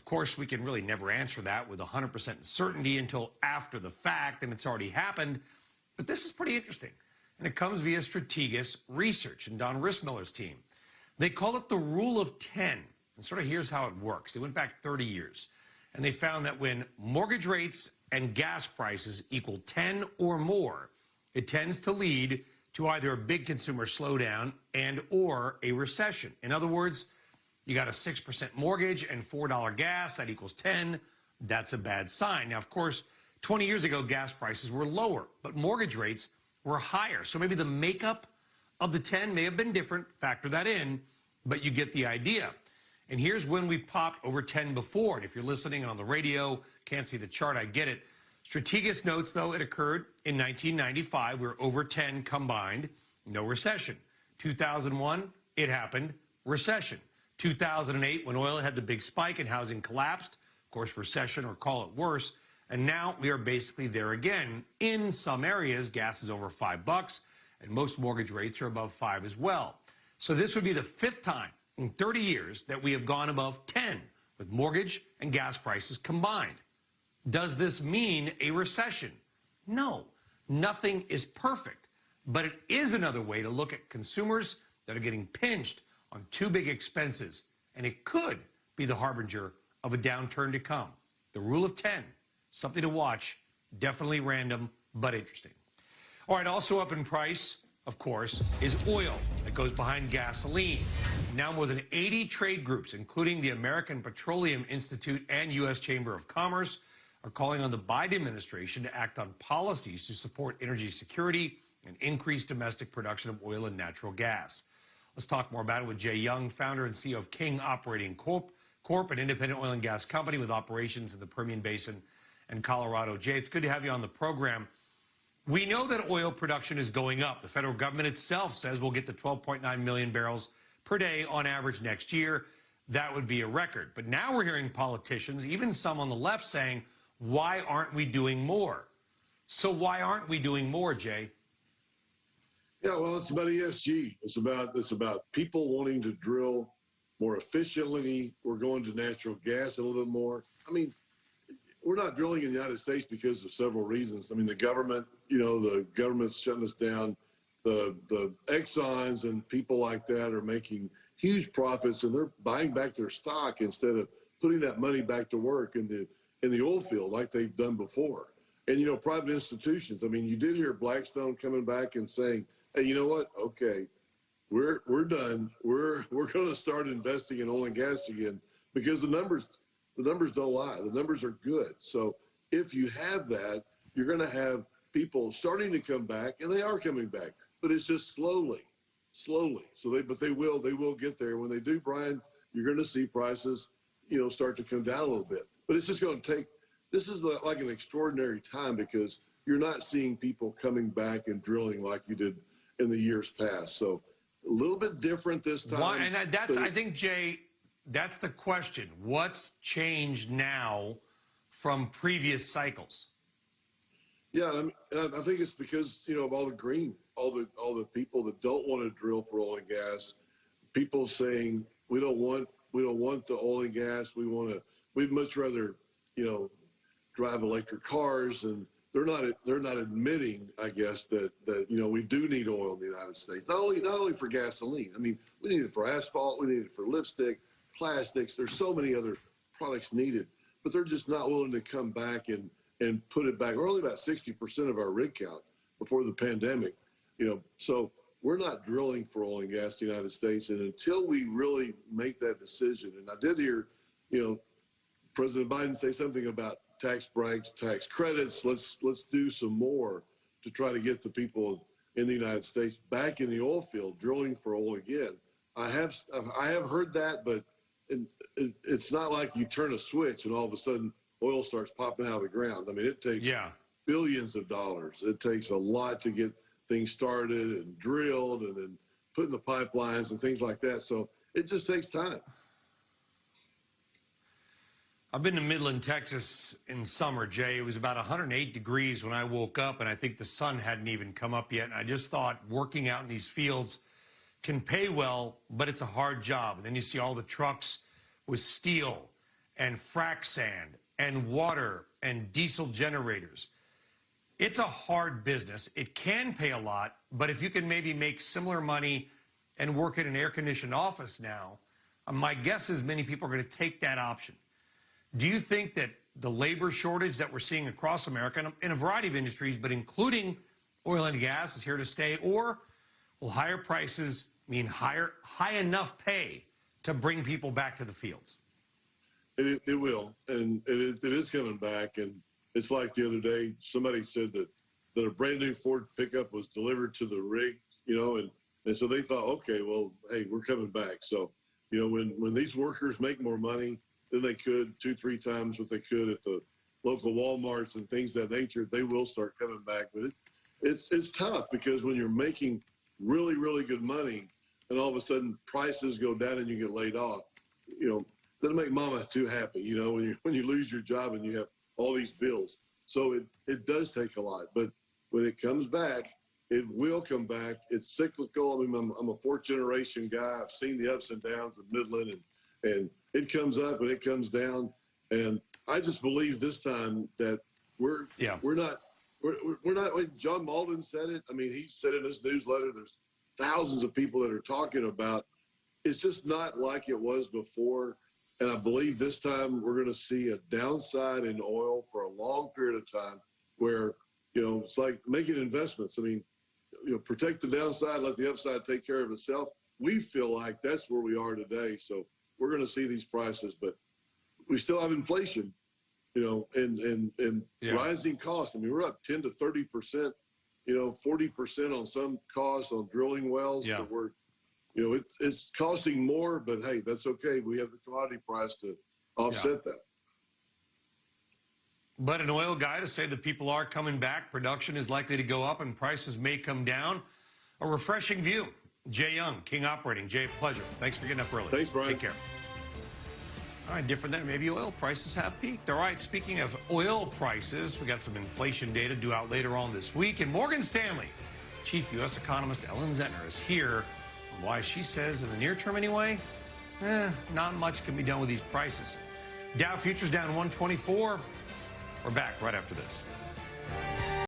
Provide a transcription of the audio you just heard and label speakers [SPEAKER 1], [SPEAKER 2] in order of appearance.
[SPEAKER 1] course, we can really never answer that with 100% certainty until after the fact, and it's already happened. But this is pretty interesting, and it comes via Strategas Research and Don Rissmiller's team. They call it the rule of 10, and sort of here's how it works. They went back 30 years, and they found that when mortgage rates and gas prices equal 10 or more, it tends to lead to either a big consumer slowdown and or a recession. In other words, you got a 6% mortgage and $4 gas, that equals 10. That's a bad sign. Now, of course, 20 years ago, gas prices were lower, but mortgage rates were higher. So maybe the makeup of the 10 may have been different. Factor that in, but you get the idea. And here's when we've popped over 10 before. And if you're listening on the radio, can't see the chart, I get it. Strategas notes, though, it occurred in 1995. We were over 10 combined, no recession. 2001, it happened, recession. 2008, when oil had the big spike and housing collapsed, of course, recession, or call it worse. And now we are basically there again. In some areas, gas is over $5, and most mortgage rates are above 5 as well. So this would be the 5th time in 30 years that we have gone above 10 with mortgage and gas prices combined. Does this mean a recession? No, nothing is perfect, but it is another way to look at consumers that are getting pinched on too big expenses, and it could be the harbinger of a downturn to come. The rule of 10, something to watch, definitely random, but interesting. All right, also up in price, of course, is oil that goes behind gasoline. Now more than 80 trade groups, including the American Petroleum Institute and U.S. Chamber of Commerce, are calling on the Biden administration to act on policies to support energy security and increase domestic production of oil and natural gas. Let's talk more about it with Jay Young, founder and CEO of King Operating Corp, an independent oil and gas company with operations in the Permian Basin and Colorado. Jay, it's good to have you on the program. We know that oil production is going up. The federal government itself says we'll get to 12.9 million barrels per day on average next year. That would be a record. But now we're hearing politicians, even some on the left, saying, why aren't we doing more? So why aren't we doing more, Jay?
[SPEAKER 2] Yeah, well, it's about ESG. It's about people wanting to drill more efficiently. We're going to natural gas a little bit more. I mean, we're not drilling in the United States because of several reasons. I mean, the government, the government's shutting us down. The Exxons and people like that are making huge profits, and they're buying back their stock instead of putting that money back to work in the oil field like they've done before. And, private institutions, I mean, you did hear Blackstone coming back and saying, hey, you know what? Okay, we're done. We're going to start investing in oil and gas again because the numbers don't lie. The numbers are good. So if you have that, you're going to have people starting to come back, and they are coming back, but it's just slowly. So they will get there. When they do, Brian, you're going to see prices, start to come down a little bit. But it's just going to take. This is like an extraordinary time because you're not seeing people coming back and drilling like you did in the years past. So a little bit different this time.
[SPEAKER 1] Why, and I think, Jay, that's the question. What's changed now from previous cycles?
[SPEAKER 2] Yeah, and I think it's because, of all the green, all the people that don't want to drill for oil and gas, people saying we don't want the oil and gas. We'd much rather, drive electric cars, and they're not admitting, I guess, that we do need oil in the United States. Not only for gasoline. I mean, we need it for asphalt, we need it for lipstick, plastics. There's so many other products needed, but they're just not willing to come back and put it back. We're only about 60% of our rig count before the pandemic, so we're not drilling for oil and gas in the United States. And until we really make that decision, and I did hear, President Biden say something about tax breaks, tax credits. Let's do some more to try to get the people in the United States back in the oil field, drilling for oil again. I have heard that, but it's not like you turn a switch and all of a sudden oil starts popping out of the ground. I mean, it takes billions of dollars. It takes a lot to get things started and drilled and then put in the pipelines and things like that. So it just takes time.
[SPEAKER 1] I've been to Midland, Texas in summer, Jay. It was about 108 degrees when I woke up, and I think the sun hadn't even come up yet. And I just thought working out in these fields can pay well, but it's a hard job. And then you see all the trucks with steel and frac sand and water and diesel generators. It's a hard business. It can pay a lot, but if you can maybe make similar money and work in an air-conditioned office now, my guess is many people are going to take that option. Do you think that the labor shortage that we're seeing across America in a variety of industries, but including oil and gas, is here to stay? Or will higher prices mean high enough pay to bring people back to the fields?
[SPEAKER 2] It will, and it is coming back. And it's like the other day, somebody said that a brand new Ford pickup was delivered to the rig, and so they thought, okay, well, hey, we're coming back. So, when these workers make more money than they could 2-3 times what they could at the local Walmarts and things of that nature, they will start coming back. But it's tough because when you're making really, really good money and all of a sudden prices go down and you get laid off, doesn't make mama too happy, when you lose your job and you have all these bills. So it does take a lot. But when it comes back, it will come back. It's cyclical. I mean, I'm a fourth generation guy. I've seen the ups and downs of Midland, and it comes up and it comes down. And I just believe this time that we're not. John Malden said it. I mean, he said in his newsletter, there's thousands of people that are talking about. It's just not like it was before. And I believe this time we're going to see a downside in oil for a long period of time where, it's like making investments. I mean, protect the downside, let the upside take care of itself. We feel like that's where we are today. So we're going to see these prices, but we still have inflation, and rising costs. I mean, we're up 10 to 30%, 40% on some costs on drilling wells, but we're, it's costing more, but hey, that's okay. We have the commodity price to offset that.
[SPEAKER 1] But an oil guy to say that people are coming back, production is likely to go up, and prices may come down. A refreshing view. Jay Young, King Operating. Jay, pleasure. Thanks for getting up early.
[SPEAKER 2] Thanks, Brian.
[SPEAKER 1] Take care. All right, different than maybe oil prices have peaked. All right, speaking of oil prices, we got some inflation data due out later on this week. And Morgan Stanley, Chief U.S. economist Ellen Zentner is here. Why she says in the near term anyway, not much can be done with these prices. Dow futures down 124. We're back right after this.